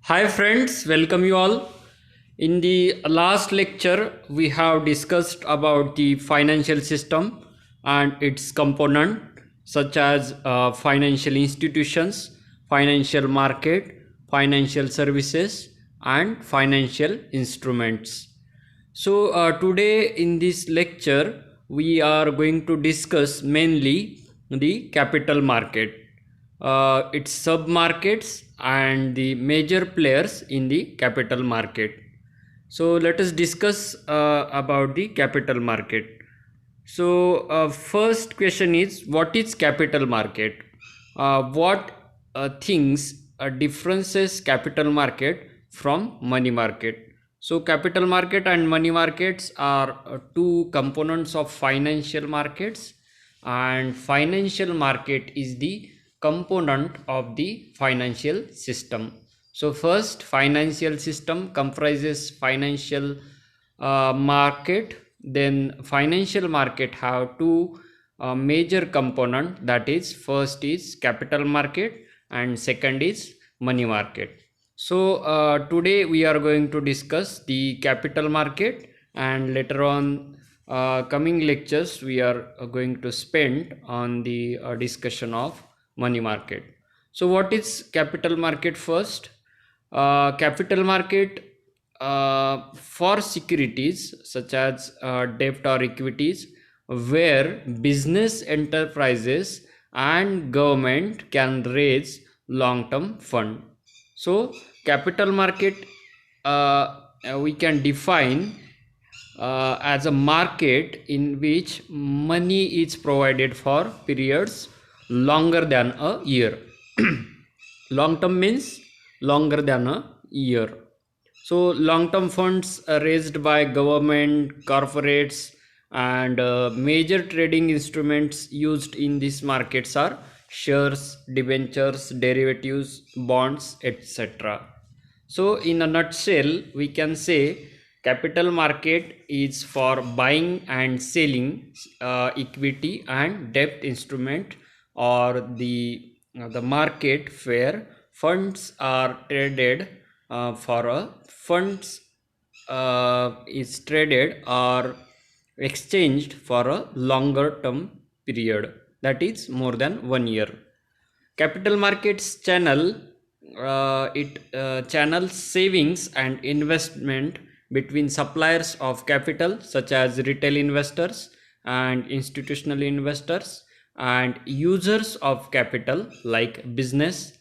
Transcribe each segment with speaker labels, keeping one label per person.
Speaker 1: Hi friends, welcome you all. In the last lecture, we have discussed about the financial system and its component such as financial institutions, financial market, financial services and financial instruments. So today in this lecture, we are going to discuss mainly the capital market, its sub markets and the major players in the capital market. So let us discuss about the capital market. So first question is, what is capital market? What things differences capital market from money market? So capital market and money markets are two components of financial markets, and financial market is the component of the financial system. So first, financial system comprises financial market. Then financial market have two major component, that is first is capital market and second is money market. So today we are going to discuss the capital market, and later on coming lectures we are going to spend on the discussion of money market. So what is capital market? First, capital market for securities such as debt or equities, where business enterprises and government can raise long term fund. So capital market, we can define as a market in which money is provided for periods longer than a year. Long term means longer than a year. So long term funds are raised by government, corporates, and major trading instruments used in these markets are shares, debentures, derivatives, bonds, etc. So in a nutshell, we can say capital market is for buying and selling equity and debt instrument, or the market where funds are traded for a funds is traded or exchanged for a longer term period, that is more than 1 year. Capital markets channel, it channels savings and investment between suppliers of capital such as retail investors and institutional investors, and users of capital like business,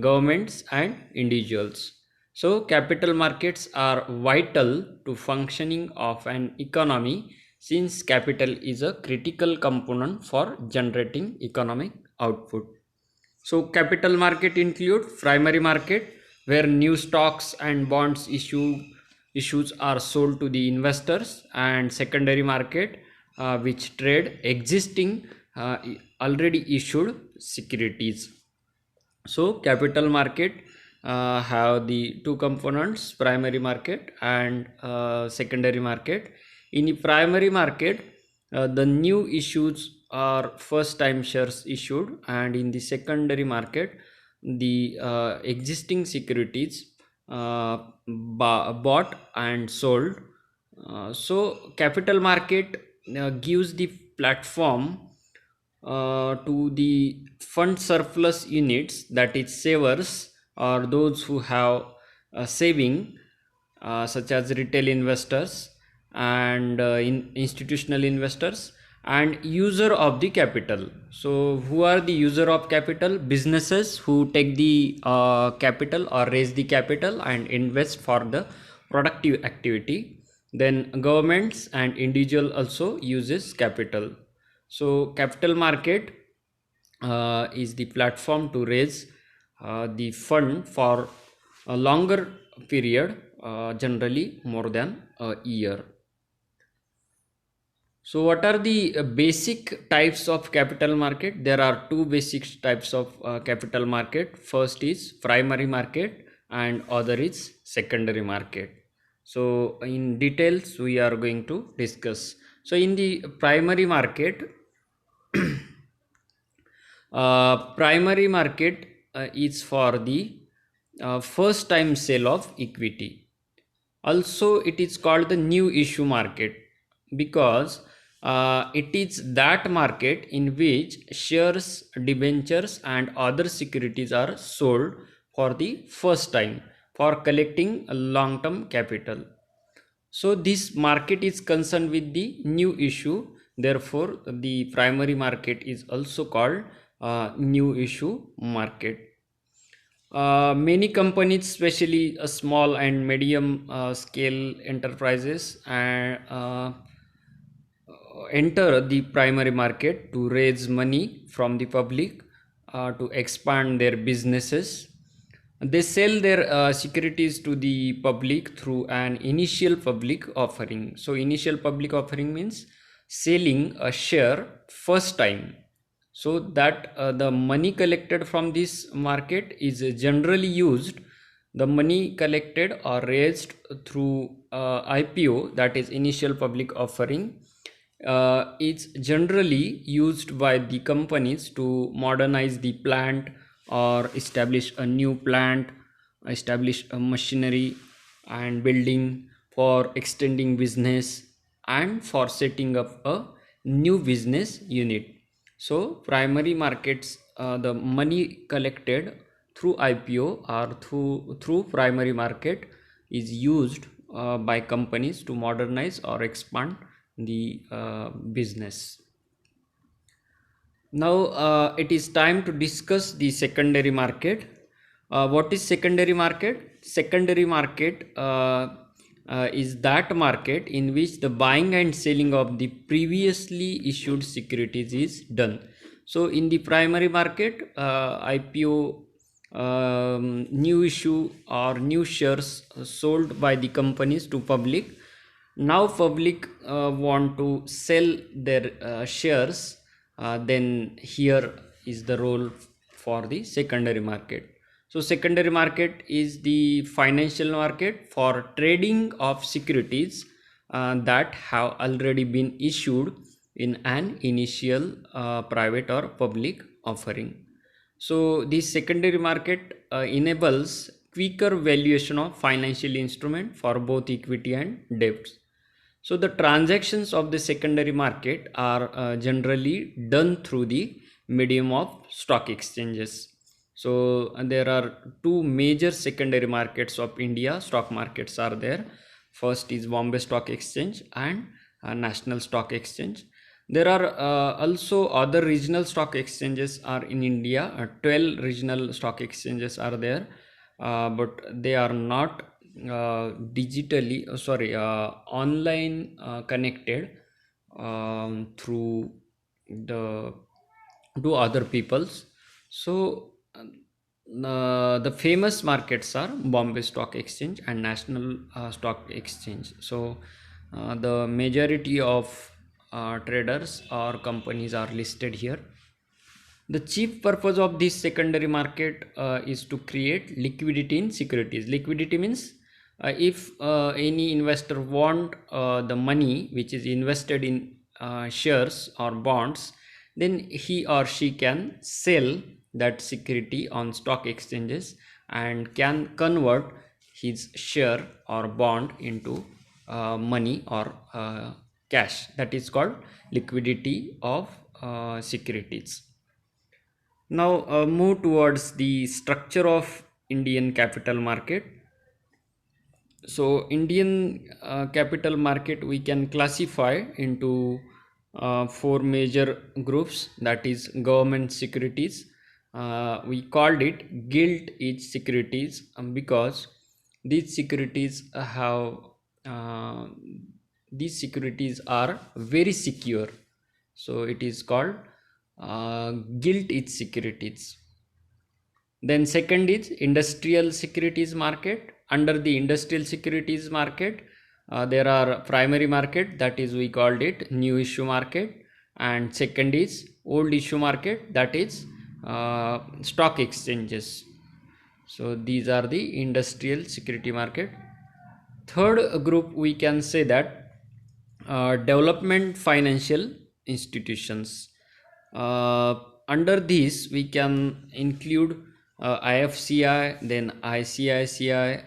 Speaker 1: governments and individuals. So capital markets are vital to functioning of an economy, since capital is a critical component for generating economic output. So capital market include primary market, where new stocks and bonds issues are sold to the investors, and secondary market, which trade existing already issued securities. So capital market have the two components, primary market and secondary market. In the primary market, the new issues are first time shares issued, and in the secondary market, the existing securities bought and sold. So capital market gives the platform to the fund surplus units, that is savers, or those who have saving, such as retail investors and institutional investors, and user of the capital. So who are the user of capital? Businesses who take the capital or raise the capital and invest for the productive activity. Then governments and individual also uses capital. So capital market is the platform to raise the fund for a longer period, generally more than a year. So what are the basic types of capital market? There are two basic types of capital market. First is primary market and other is secondary market. So in details we are going to discuss. So in the primary market, primary market is for the first time sale of equity. Also, it is called the new issue market because it is that market in which shares, debentures, and other securities are sold for the first time for collecting a long term capital. So, this market is concerned with the new issue, therefore, the primary market is also called new issue market. Many companies, especially small and medium scale enterprises, and enter the primary market to raise money from the public to expand their businesses. They sell their securities to the public through an initial public offering. So, initial public offering means selling a share first time, so that the money collected from this market is generally used. The money collected or raised through IPO, that is initial public offering, is generally used by the companies to modernize the plant or establish a new plant, establish a machinery and building, for extending business, and for setting up a new business unit. So primary markets, the money collected through IPO or through primary market is used by companies to modernize or expand the business. Now it is time to discuss the secondary market. What is secondary market? Secondary market is that market in which the buying and selling of the previously issued securities is done. So in the primary market, IPO, new issue or new shares sold by the companies to public. Now public want to sell their shares, then here is the role for the secondary market. So secondary market is the financial market for trading of securities that have already been issued in an initial private or public offering. So this secondary market enables quicker valuation of financial instrument for both equity and debts. So the transactions of the secondary market are generally done through the medium of stock exchanges. So there are two major secondary markets of India. Stock markets are there. First is Bombay Stock Exchange and National Stock Exchange. There are also other regional stock exchanges are in India. 12 regional stock exchanges are there, but they are not digitally online connected through the to other peoples. So the famous markets are Bombay Stock Exchange and National Stock Exchange. So the majority of traders or companies are listed here. The chief purpose of this secondary market is to create liquidity in securities. Liquidity means if any investor want the money which is invested in shares or bonds, then he or she can sell that security on stock exchanges and can convert his share or bond into money or cash. That is called liquidity of securities. Now move towards the structure of Indian capital market. So Indian capital market we can classify into four major groups, that is government securities. We called it gilt edge securities because these securities have these securities are very secure, so it is called gilt edge securities. Then second is industrial securities market. Under the industrial securities market, there are primary market, that is we called it new issue market, and second is old issue market, that is stock exchanges. So these are the industrial security market. Third group we can say that development financial institutions. Under this we can include IFCI, then ICICI,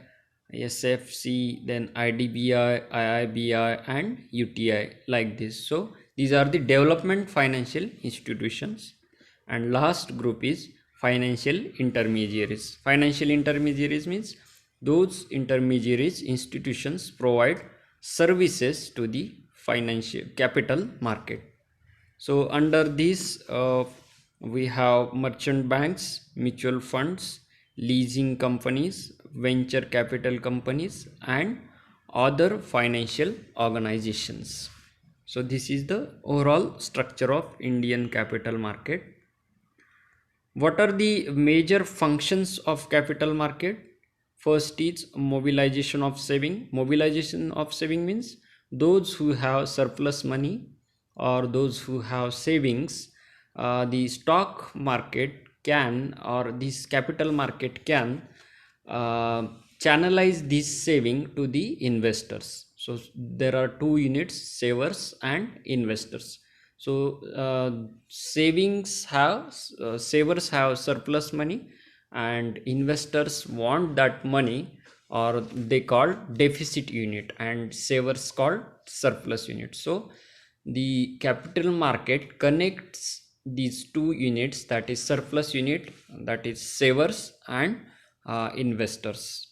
Speaker 1: SFC, then IDBI, IIBI, and UTI, like this. So these are the development financial institutions. And last group is financial intermediaries. Financial intermediaries means those intermediaries institutions provide services to the financial capital market. So under this we have merchant banks, mutual funds, leasing companies, venture capital companies, and other financial organizations. So this is the overall structure of Indian capital market. What are the major functions of capital market? First is mobilization of saving. Mobilization of saving means those who have surplus money or those who have savings, the stock market can, or this capital market can channelize this saving to the investors. So there are two units, savers and investors. So savers have surplus money, and investors want that money, or they call deficit unit, and savers called surplus unit. So the capital market connects these two units, that is surplus unit, that is savers, and investors.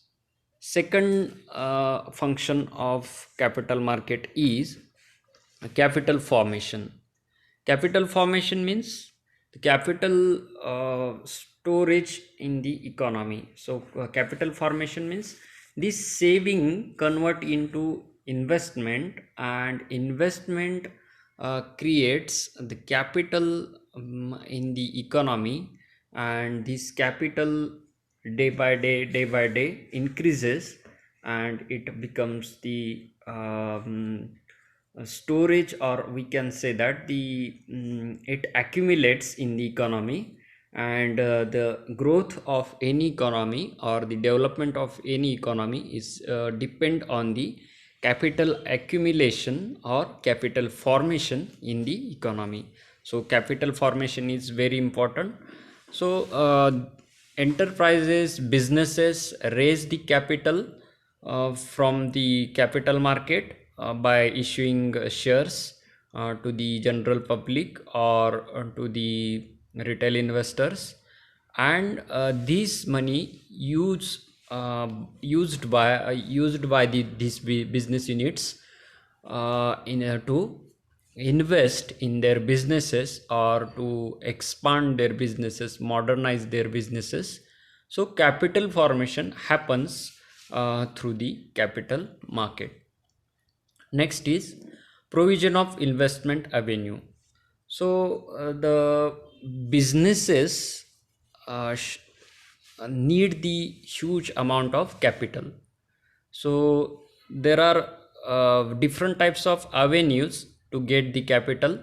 Speaker 1: Second function of capital market is capital formation. Capital formation means the capital storage in the economy. So capital formation means this saving convert into investment, and investment creates the capital in the economy, and this capital day by day increases, and it becomes the storage, or we can say that the it accumulates in the economy. And the growth of any economy or the development of any economy is depend on the capital accumulation or capital formation in the economy. So capital formation is very important. So enterprises, businesses raise the capital from the capital market by issuing shares to the general public or to the retail investors, and this money used by these business units to invest in their businesses, or to expand their businesses, modernize their businesses. So capital formation happens through the capital market. Next is provision of investment avenue. So the businesses need the huge amount of capital. So there are different types of avenues to get the capital.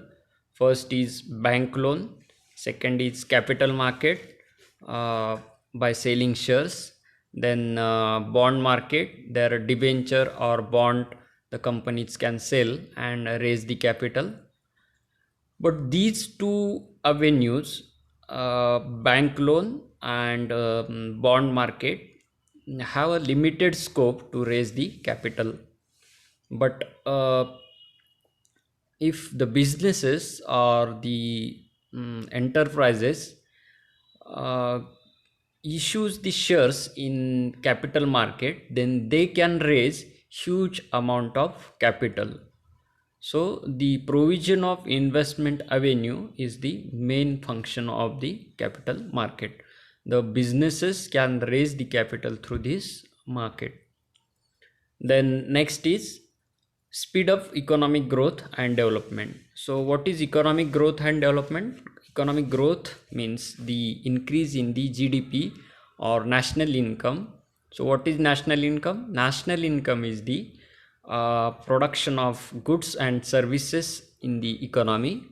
Speaker 1: First is bank loan, second is capital market by selling shares, then bond market, there are debenture or bond the companies can sell and raise the capital. But these two avenues, bank loan and bond market, have a limited scope to raise the capital. But if the businesses or the enterprises issues the shares in capital market, then they can raise huge amount of capital. So the provision of investment avenue is the main function of the capital market. The businesses can raise the capital through this market. Then next is speed of economic growth and development. So what is economic growth and development? Economic growth means the increase in the GDP or national income. So what is national income? National income is the production of goods and services in the economy.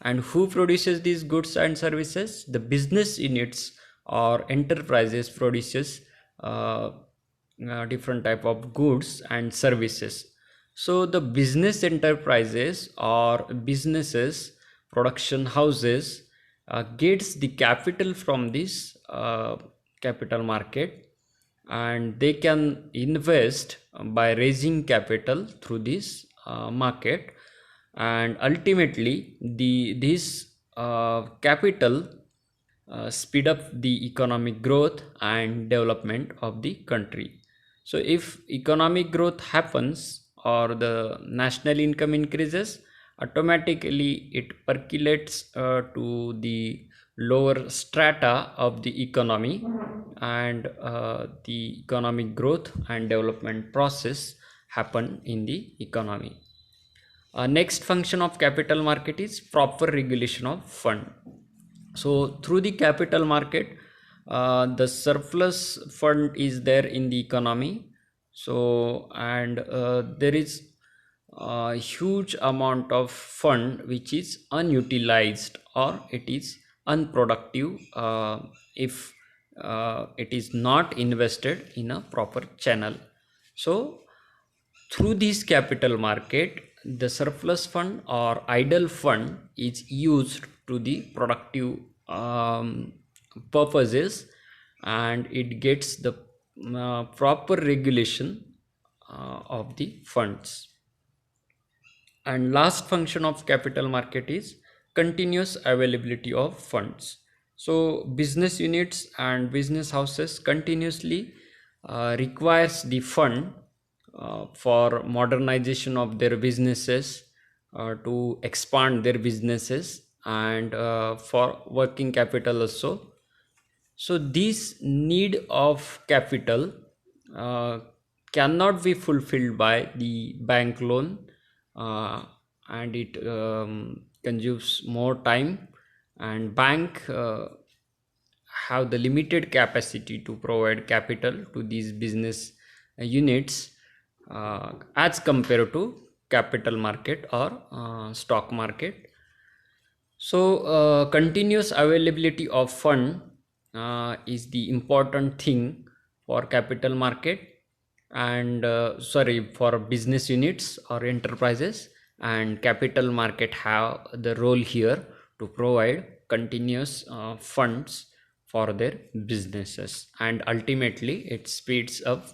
Speaker 1: And who produces these goods and services? The business units or enterprises produces different type of goods and services. So the business enterprises or businesses, production houses gets the capital from this capital market, and they can invest by raising capital through this market, and ultimately this capital speed up the economic growth and development of the country. So if economic growth happens or the national income increases, automatically it percolates to the lower strata of the economy, and the economic growth and development process happen in the economy. Next function of capital market is proper regulation of fund. So through the capital market, the surplus fund is there in the economy. So and there is a huge amount of fund which is unutilized or it is unproductive if it is not invested in a proper channel. So through this capital market, the surplus fund or idle fund is used to the productive purposes, and it gets the proper regulation of the funds. And last function of capital market is continuous availability of funds. So business units and business houses continuously requires the fund for modernization of their businesses, to expand their businesses, and for working capital also. So this need of capital uh, cannot be fulfilled by the bank loan, uh, and it consumes more time, and bank have the limited capacity to provide capital to these business units as compared to capital market or stock market. So continuous availability of fund is the important thing for capital market, and sorry, for business units or enterprises, and capital market have the role here to provide continuous funds for their businesses, and ultimately it speeds up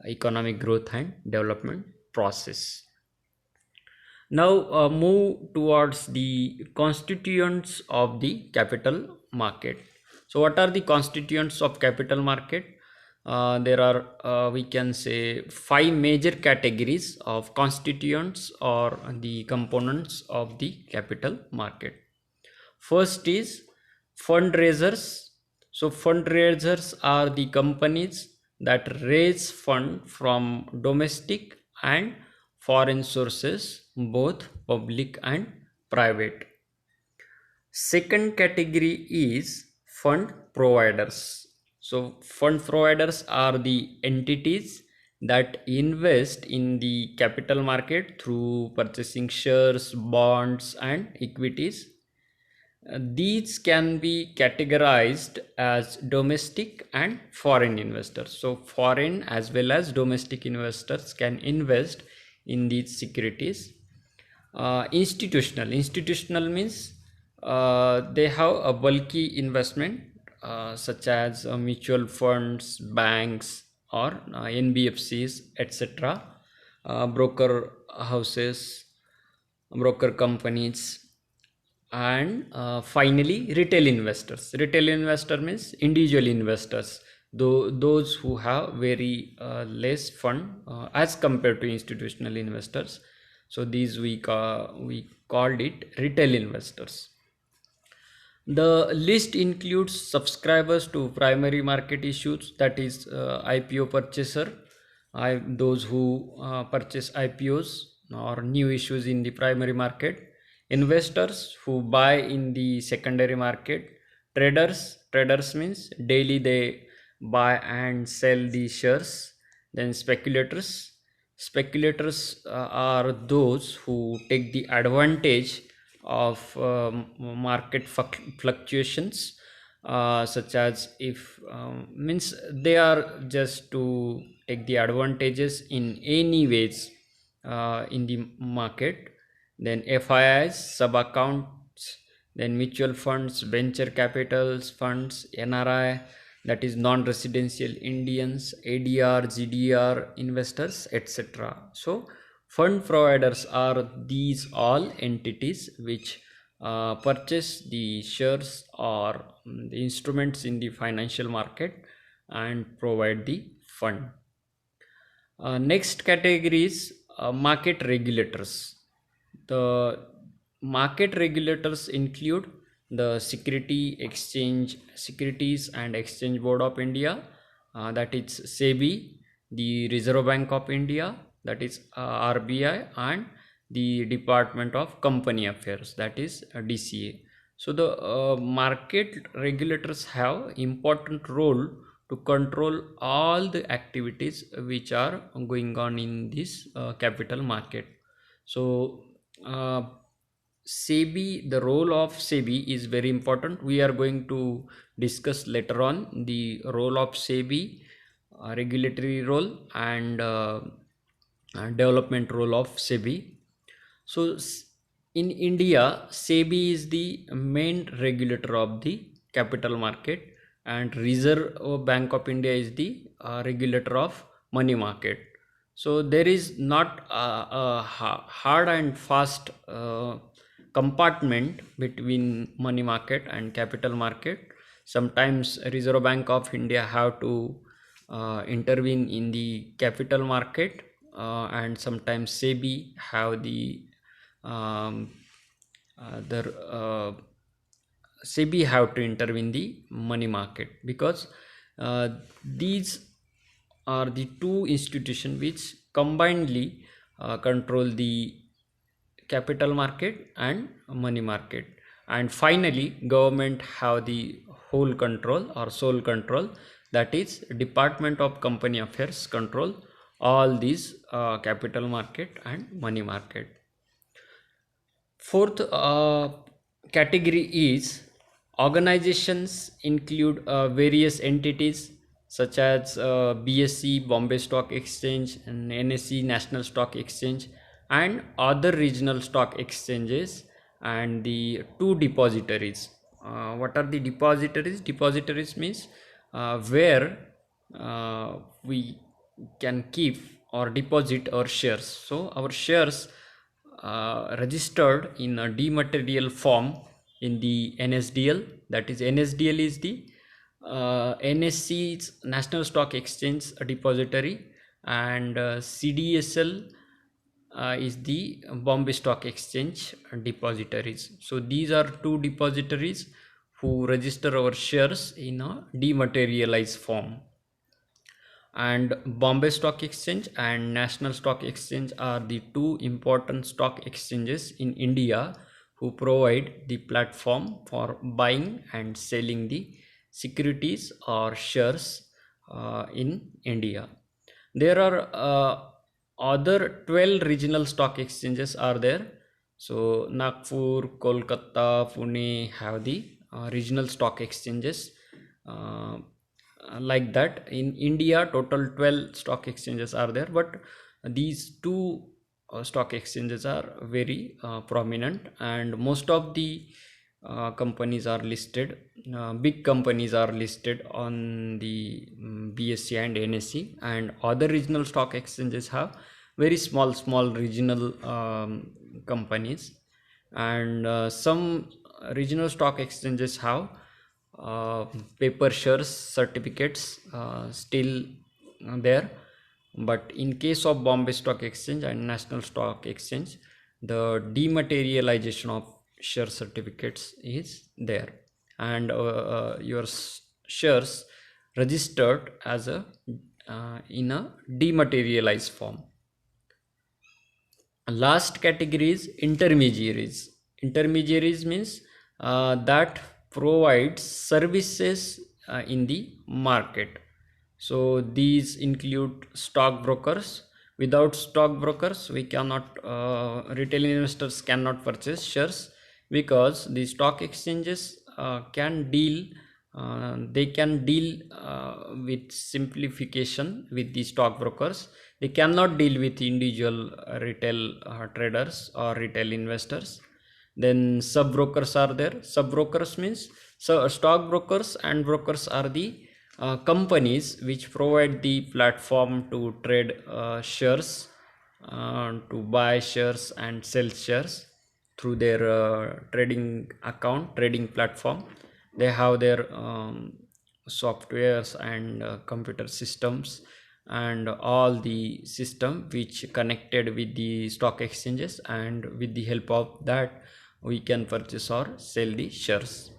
Speaker 1: economic growth and development process. Now move towards the constituents of the capital market. So what are the constituents of capital market? There are we can say five major categories of constituents or the components of the capital market. First is fundraisers. So fundraisers are the companies that raise fund from domestic and foreign sources, both public and private. Second category is fund providers. So fund providers are the entities that invest in the capital market through purchasing shares, bonds, and equities. These can be categorized as domestic and foreign investors. So foreign as well as domestic investors can invest in these securities. Institutional means they have a bulky investment, such as mutual funds, banks, or NBFCs, etc., broker houses, broker companies, and finally retail investor means individual investors, though those who have very less fund as compared to institutional investors. So these we called it retail investors. The list includes subscribers to primary market issues, that is IPO purchaser, those who purchase IPOs or new issues in the primary market, investors who buy in the secondary market, traders means daily they buy and sell the shares, then speculators are those who take the advantage of market fluctuations, such as if means they are just to take the advantages in any ways in the market. Then FIIs, sub accounts, then mutual funds, venture capitals funds, NRI, that is non-residential Indians, ADR, GDR investors, etc. So fund providers are these all entities which purchase the shares or the instruments in the financial market and provide the fund. Next category is market regulators. The market regulators include the Securities and Exchange Board of India, that is SEBI, the Reserve Bank of India, that is RBI, and the Department of Company Affairs, that is DCA. So the market regulators have important role to control all the activities which are going on in this capital market. So SEBI, the role of SEBI is very important. We are going to discuss later on the role of SEBI, regulatory role, and development role of SEBI. So in India, SEBI is the main regulator of the capital market, and Reserve Bank of India is the regulator of money market. So there is not a hard and fast compartment between money market and capital market. Sometimes Reserve Bank of India have to intervene in the capital market, and sometimes SEBI have um, SEBI have to intervene in the money market, because these are the two institutions which combinedly control the capital market and money market. And finally government have the whole control or sole control, that is Department of Company Affairs control all these capital market and money market. Fourth category is organizations include various entities such as BSE, Bombay Stock Exchange, and NSE, National Stock Exchange, and other regional stock exchanges, and the two depositories. What are the depositories? Depositories means where we can keep or deposit our shares. So our shares registered in a dematerial form in the NSDL, that is NSDL is the NSE's National Stock Exchange depository, and CDSL is the Bombay Stock Exchange depositories. So these are two depositories who register our shares in a dematerialized form. And Bombay Stock Exchange and National Stock Exchange are the two important stock exchanges in India who provide the platform for buying and selling the securities or shares in India. There are other 12 regional stock exchanges are there. So Nagpur, Kolkata, Pune have the regional stock exchanges. Like that in India total 12 stock exchanges are there, but these two stock exchanges are very prominent, and most of the companies are listed, big companies are listed on the BSE and NSE, and other regional stock exchanges have very small regional companies, and some regional stock exchanges have paper shares certificates still there. But in case of Bombay Stock Exchange and National Stock Exchange, the dematerialization of share certificates is there, and your shares registered as a in a dematerialized form. Last category is intermediaries. Intermediaries means that provides services in the market. So these include stockbrokers. Without stockbrokers we cannot retail investors cannot purchase shares, because the stock exchanges can deal they can deal with simplification with the stockbrokers. They cannot deal with individual retail traders or retail investors. Then sub brokers are there. Sub brokers means, so stockbrokers and brokers are the companies which provide the platform to trade shares, to buy shares and sell shares through their trading platform. They have their softwares and computer systems and all the system which connected with the stock exchanges, and with the help of that we can purchase or sell the shares.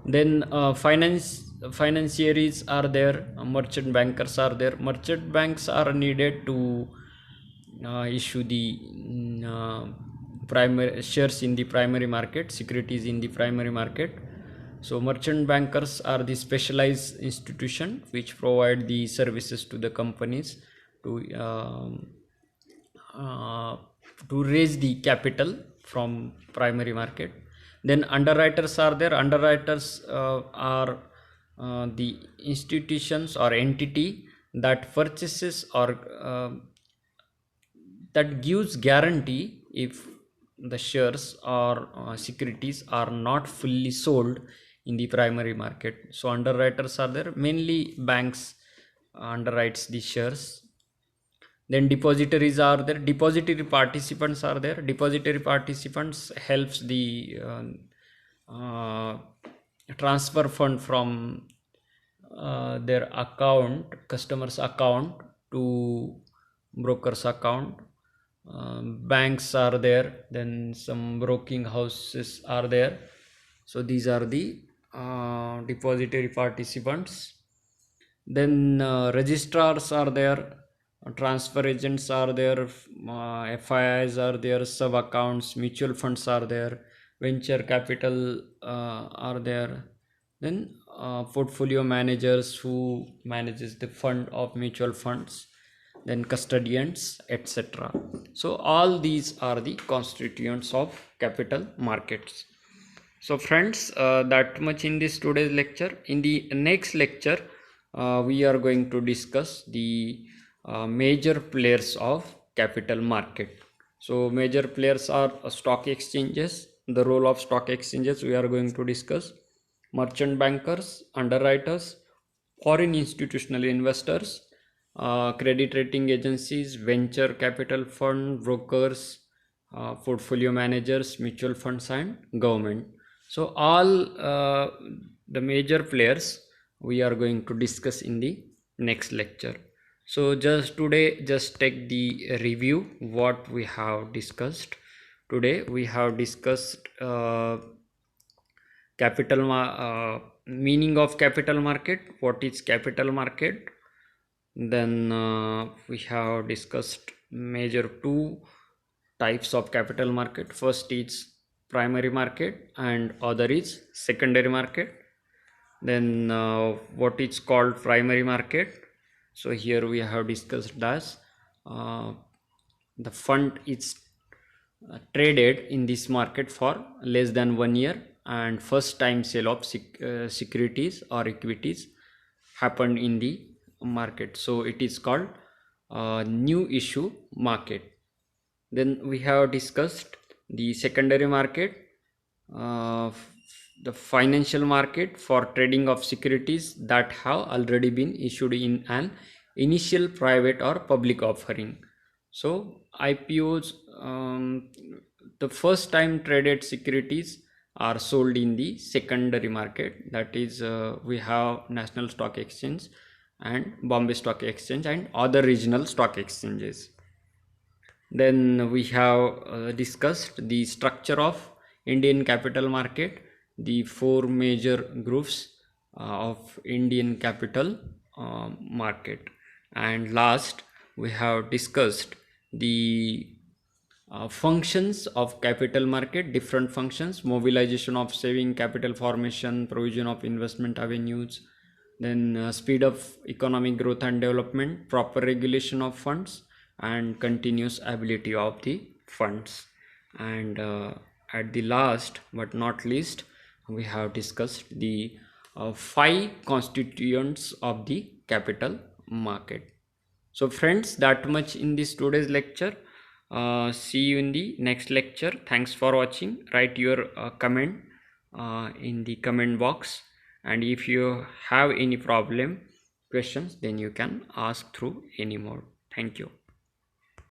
Speaker 1: Then financiaries are there, merchant bankers are there. Merchant banks are needed to issue the primary shares in the primary market, securities in the primary market. So merchant bankers are the specialized institution which provide the services to the companies to uh, to raise the capital from primary market. Then underwriters are there. Underwriters are the institutions or entity that purchases or that gives guarantee if the shares or securities are not fully sold in the primary market. So underwriters are there, mainly banks underwrites the shares. Then depositories are there, depository participants are there. Depository participants helps the transfer fund from their account, customers account, to brokers account. Banks are there, then some broking houses are there. So these are the depository participants. Then registrars are there, transfer agents are there, FIIs are there, sub accounts, mutual funds are there, venture capital are there. Then portfolio managers who manages the fund of mutual funds, then custodians, etc. So all these are the constituents of capital markets. So friends, that much in this today's lecture. In the next lecture we are going to discuss the major players of capital market. So major players are stock exchanges, the role of stock exchanges we are going to discuss, merchant bankers, underwriters, foreign institutional investors, credit rating agencies, venture capital fund, brokers, portfolio managers, mutual funds, and government. So all the major players we are going to discuss in the next lecture. So just today, just take the review what we have discussed. Today we have discussed meaning of capital market, what is capital market. Then we have discussed major two types of capital market. First is primary market and other is secondary market. Then what is called primary market. So here we have discussed as the fund is traded in this market for less than 1 year, and first time sale of securities or equities happened in the market, so it is called new issue market. Then we have discussed the secondary market, uh, the financial market for trading of securities that have already been issued in an initial private or public offering. So IPOs, the first time traded securities are sold in the secondary market. That is, we have National Stock Exchange and Bombay Stock Exchange and other regional stock exchanges. Then we have discussed the structure of Indian capital market, the four major groups of Indian capital market. And last, we have discussed the functions of capital market, different functions: mobilization of saving capital, formation, provision of investment avenues, then speed of economic growth and development, proper regulation of funds, and continuous ability of the funds. And at the last but not least, we have discussed the five constituents of the capital market. So friends, that much in this today's lecture. See you in the next lecture. Thanks for watching. Write your comment in the comment box, and if you have any problem questions, then you can ask through any more. Thank you.